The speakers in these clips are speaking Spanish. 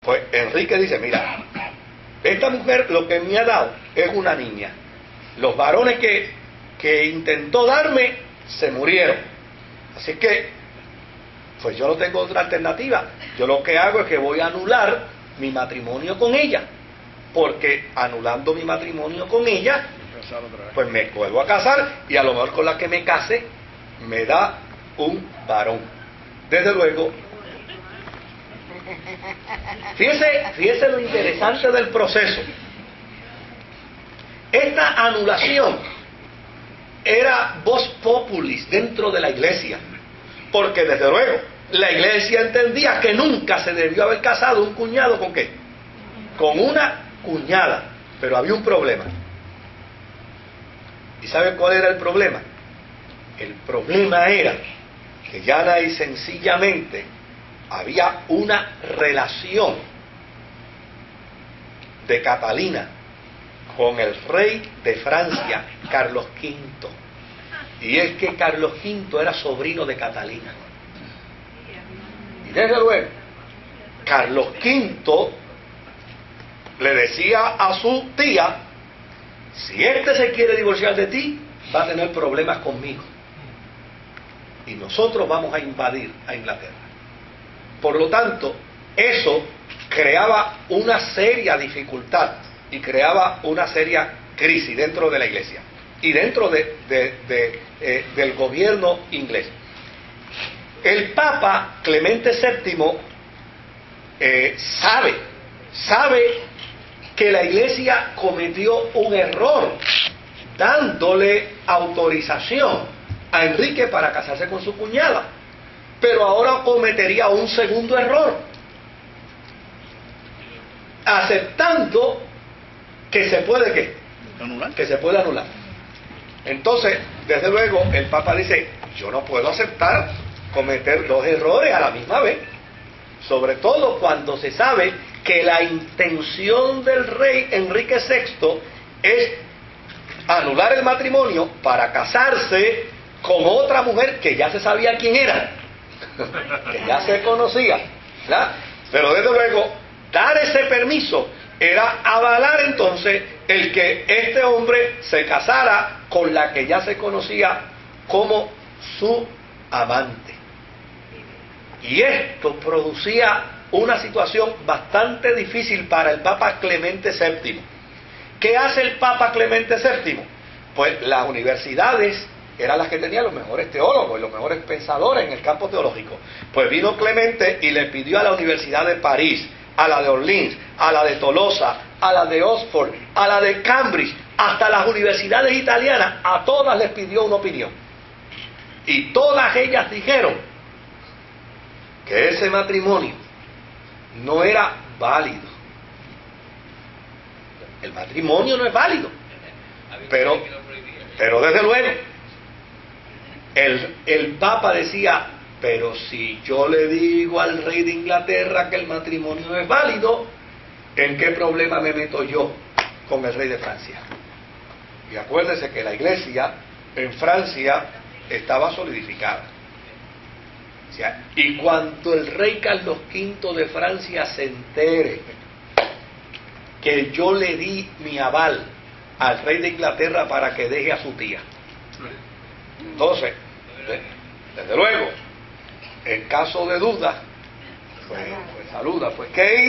Pues Enrique dice, mira, esta mujer lo que me ha dado es una niña. Los varones que intentó darme se murieron. Así que, pues yo no tengo otra alternativa. Yo lo que hago es que voy a anular mi matrimonio con ella. Porque anulando mi matrimonio con ella, pues me vuelvo a casar y a lo mejor con la que me case me da un varón. Desde luego, fíjese lo interesante del proceso. Esta anulación era vox populis dentro de la iglesia, porque desde luego la iglesia entendía que nunca se debió haber casado un cuñado ¿con qué? Con una cuñada. Pero había un problema. ¿Y sabe cuál era el problema? El problema era que llana y sencillamente había una relación de Catalina con el rey de Francia, Carlos V. Y es que Carlos V era sobrino de Catalina. Y desde luego, Carlos V le decía a su tía, si este se quiere divorciar de ti, va a tener problemas conmigo. Y nosotros vamos a invadir a Inglaterra. Por lo tanto, eso creaba una seria dificultad y creaba una seria crisis dentro de la iglesia y dentro del gobierno inglés. El Papa Clemente VII sabe que la iglesia cometió un error dándole autorización a Enrique para casarse con su cuñada, pero ahora cometería un segundo error, aceptando que se puede ¿qué? ¿Anular? Que se puede anular. Entonces, desde luego, el Papa dice, yo no puedo aceptar cometer dos errores a la misma vez, sobre todo cuando se sabe que la intención del rey Enrique VI es anular el matrimonio para casarse con otra mujer que ya se sabía quién era, que ya se conocía, ¿verdad? Pero desde luego, dar ese permiso era avalar entonces el que este hombre se casara con la que ya se conocía como su amante. Y esto producía una situación bastante difícil para el Papa Clemente VII. ¿Qué hace el Papa Clemente VII? Pues las universidades eran las que tenían los mejores teólogos y los mejores pensadores en el campo teológico. Pues vino Clemente y le pidió a la Universidad de París, a la de Orleans, a la de Tolosa, a la de Oxford, a la de Cambridge, hasta las universidades italianas, a todas les pidió una opinión. Y todas ellas dijeron que ese matrimonio no era válido. El matrimonio no es válido. Pero desde luego, el Papa decía, pero si yo le digo al rey de Inglaterra que el matrimonio no es válido, ¿en qué problema me meto yo con el rey de Francia? Y acuérdese que la iglesia en Francia estaba solidificada. O sea, y cuando el rey Carlos V de Francia se entere que yo le di mi aval al rey de Inglaterra para que deje a su tía, entonces, desde luego, en caso de duda, pues saluda, pues ¿qué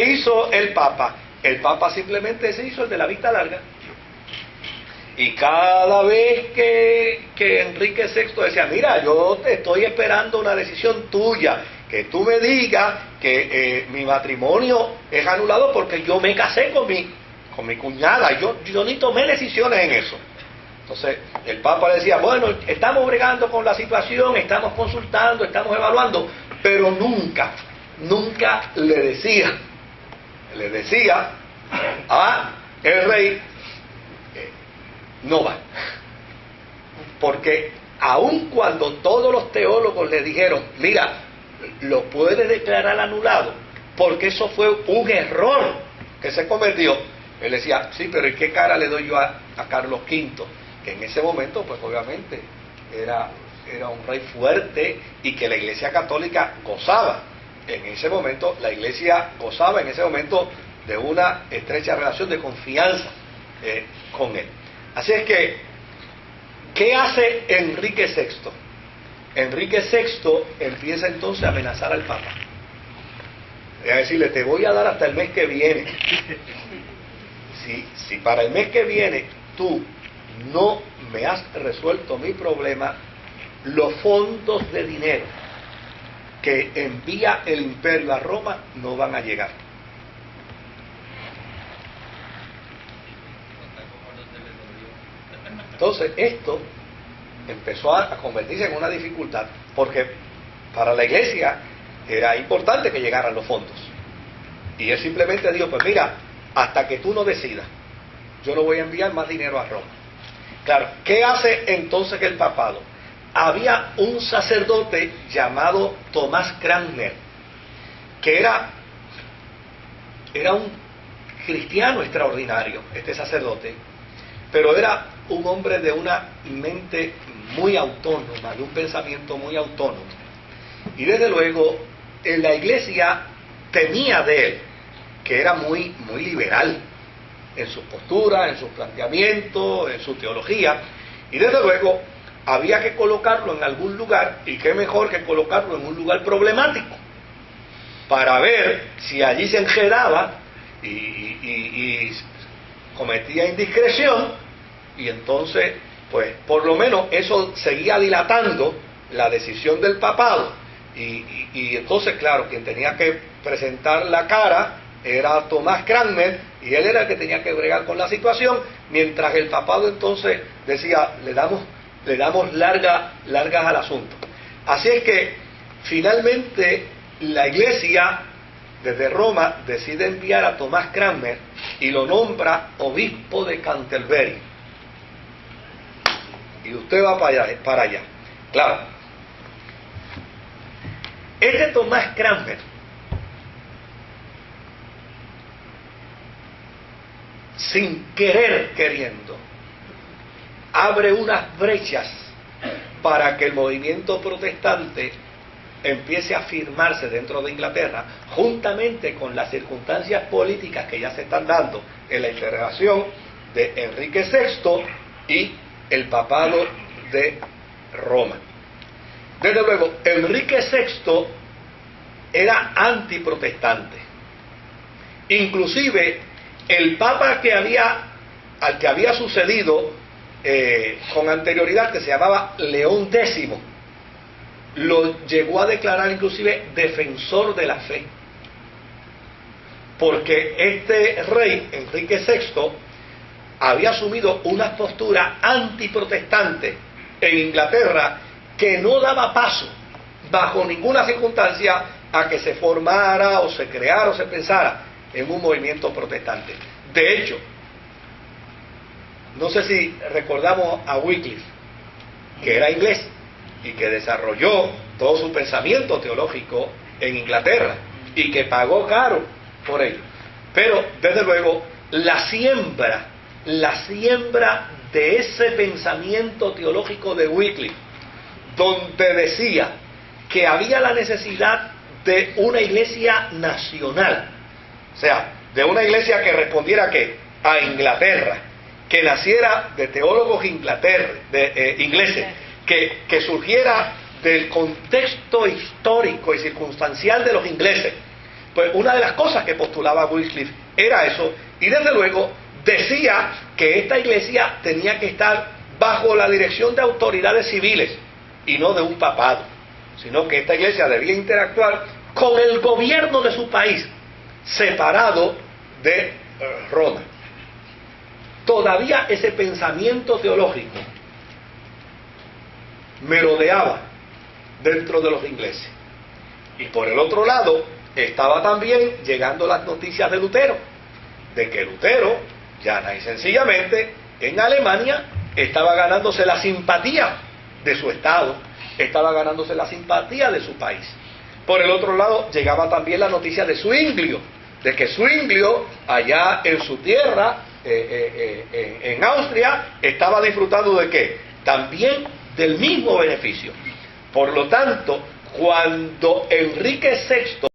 hizo el Papa? El Papa simplemente se hizo el de la vista larga. Y cada vez que Enrique VI decía, mira, yo te estoy esperando una decisión tuya, que tú me digas que mi matrimonio es anulado porque yo me casé con mi cuñada, yo ni tomé decisiones en eso. Entonces el Papa le decía, bueno, estamos bregando con la situación, estamos consultando, estamos evaluando, pero nunca le decía a el rey, no va. Porque aun cuando todos los teólogos le dijeron, mira, lo puede declarar anulado, porque eso fue un error que se cometió, él decía, sí, pero ¿y qué cara le doy yo a Carlos V? Que en ese momento, pues obviamente, era un rey fuerte y que la Iglesia Católica gozaba. en ese momento la iglesia gozaba en ese momento de una estrecha relación de confianza con él. Así es que, ¿qué hace Enrique VI? Enrique VI empieza entonces a amenazar al Papa. A decirle, te voy a dar hasta el mes que viene. Si para el mes que viene tú no me has resuelto mi problema, los fondos de dinero que envía el imperio a Roma no van a llegar. Entonces esto empezó a convertirse en una dificultad, porque para la iglesia era importante que llegaran los fondos. Y él simplemente dijo, pues mira, hasta que tú no decidas, yo no voy a enviar más dinero a Roma. Claro, ¿qué hace entonces el papado? Había un sacerdote llamado Tomás Cranmer, que era un cristiano extraordinario, este sacerdote, pero era un hombre de una mente muy autónoma, de un pensamiento muy autónomo. Y desde luego, en la iglesia temía de él, que era muy liberal en sus posturas, en sus planteamientos, en su teología, y desde luego había que colocarlo en algún lugar, y qué mejor que colocarlo en un lugar problemático, para ver si allí se enredaba y cometía indiscreción, y entonces, pues, por lo menos eso seguía dilatando la decisión del papado, y entonces, claro, quien tenía que presentar la cara era Tomás Cranmer, y él era el que tenía que bregar con la situación, mientras el papado entonces decía, le damos largas al asunto. Así es que finalmente la iglesia desde Roma decide enviar a Tomás Cranmer y lo nombra obispo de Canterbury. Y usted va para allá. Claro. Este Tomás Cranmer, sin querer queriendo, abre unas brechas para que el movimiento protestante empiece a afirmarse dentro de Inglaterra, juntamente con las circunstancias políticas que ya se están dando en la interrogación de Enrique VI y el papado de Roma. Desde luego, Enrique VI era antiprotestante. Inclusive, el papa al que había sucedido con anterioridad, que se llamaba León X, lo llegó a declarar inclusive defensor de la fe, porque este rey, Enrique VI, había asumido una postura antiprotestante en Inglaterra que no daba paso, bajo ninguna circunstancia, a que se formara o se creara o se pensara en un movimiento protestante. De hecho, no sé si recordamos a Wycliffe, que era inglés y que desarrolló todo su pensamiento teológico en Inglaterra y que pagó caro por ello. Pero, desde luego, la siembra de ese pensamiento teológico de Wycliffe, donde decía que había la necesidad de una iglesia nacional, o sea, de una iglesia que respondiera a Inglaterra, que naciera de teólogos ingleses, que surgiera del contexto histórico y circunstancial de los ingleses. Pues una de las cosas que postulaba Wycliffe era eso, y desde luego decía que esta iglesia tenía que estar bajo la dirección de autoridades civiles y no de un papado, sino que esta iglesia debía interactuar con el gobierno de su país, separado de Roma. Todavía ese pensamiento teológico merodeaba dentro de los ingleses. Y por el otro lado, estaba también llegando las noticias de Lutero, de que Lutero, llana y sencillamente, en Alemania, estaba ganándose la simpatía de su estado, estaba ganándose la simpatía de su país. Por el otro lado, llegaba también la noticia de Zwinglio, de que Zwinglio, allá en su tierra, en Austria, estaba disfrutando de ¿qué? También del mismo beneficio. Por lo tanto, cuando Enrique VI